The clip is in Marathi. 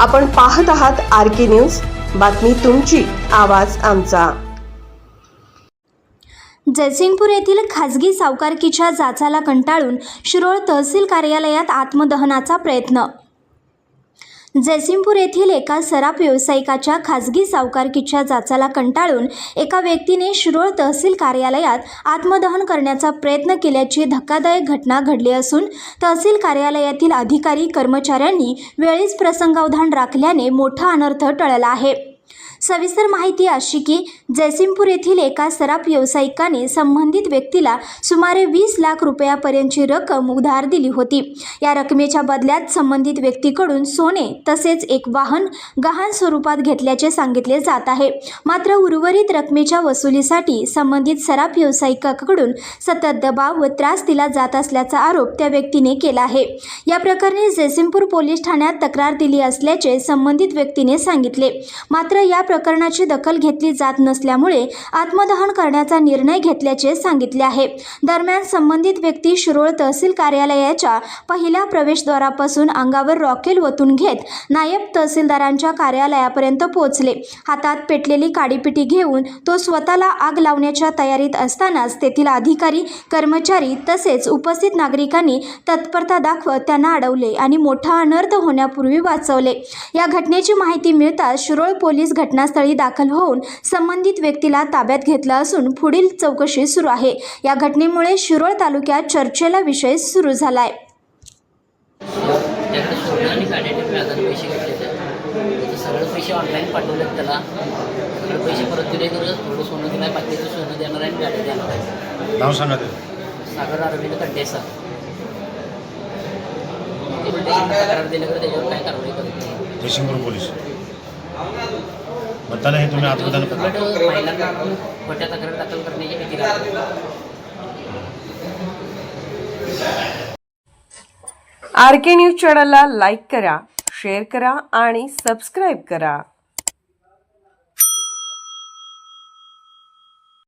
आपण पाहत आहात RK न्यूज, बातमी तुमची, आवाज आमचा। जयसिंगपूर येथील खाजगी सावकारकीच्या जाचाला कंटाळून शिरोळ तहसील कार्यालयात आत्मदहनाचा प्रयत्न। जयसिंगपूर येथील एका सराफ व्यावसायिकाच्या खाजगी सावकारकीच्या जाचाला कंटाळून एका व्यक्तीने शिरोळ तहसील कार्यालयात आत्मदहन करण्याचा प्रयत्न केल्याची धक्कादायक घटना घडली असून तहसील कार्यालयातील अधिकारी कर्मचाऱ्यांनी वेळीच प्रसंगावधान राखल्याने मोठा अनर्थ टळला आहे। सविस्तर माहिती अशी की जयसिंगपूर येथील एका सराफ व्यावसायिकाने संबंधित व्यक्तीला सुमारे 20 लाख रुपयापर्यंतची रक्कम उधार दिली होती। या रकमेच्या बदल्यात संबंधित व्यक्तीकडून सोने तसेच एक वाहन गहाण स्वरूपात घेतल्याचे सांगितले जात आहे। मात्र उर्वरित रकमेच्या वसुलीसाठी संबंधित सराफ व्यावसायिकाकडून सतत दबाव व त्रास दिला जात असल्याचा आरोप त्या व्यक्तीने केला आहे। या प्रकरणी जयसिंगपूर पोलीस ठाण्यात तक्रार दिली असल्याचे संबंधित व्यक्तीने सांगितले। मात्र या प्रकरणाची दखल घेतली जात नसल्यामुळे आत्मदहन करण्याचा निर्णय घेतल्याचे सांगितले आहे। दरम्यान संबंधित व्यक्ती शिरोळ तहसील कार्यालयाच्या पहिल्या प्रवेशद्वारापासून अंगावर रॉकेल ओतून घेत नायब तहसीलदारांच्या कार्यालयापर्यंत पोहोचले। हातात पेटलेली काडीपिटी घेऊन तो स्वतःला आग लावण्याच्या तयारीत असतानाच तेथील अधिकारी कर्मचारी तसेच उपस्थित नागरिकांनी तत्परता दाखवत त्यांना अडवले आणि मोठा अनर्थ होण्यापूर्वी वाचवले। या घटनेची माहिती मिळताच शिरोळ पोलीस घटनास्थळी दाखल होऊन संबंधित व्यक्तीला ताब्यात घेतला असून पुढील चौकशी सुरू आहे। या घटनेमुळे शिरोळ तालुक्यात चर्चेला विषय सुरू झालाय। सगळे पैसे ऑनलाईन पाठवलेत, त्याला सगळे पैसे परत दिले तर थोडं सोनं दिलं, बाकीचं सोनं देणार आहे, गाडी देणार आहे। नाव सांगा ते। सागर अरविंद कंटेसा। ते म्हणजे तक्रार दिलं तर त्याच्यावर काय कारवाई करत नाही। जयसिंगपूर पोलीस म्हणताना हे तुम्ही आत्मदहन महिलांना खोट्या तक्रार दाखल करण्याची भीती राहते। RK न्यूज चॅनलला लाईक करा, शेअर करा आणि सबस्क्राईब करा।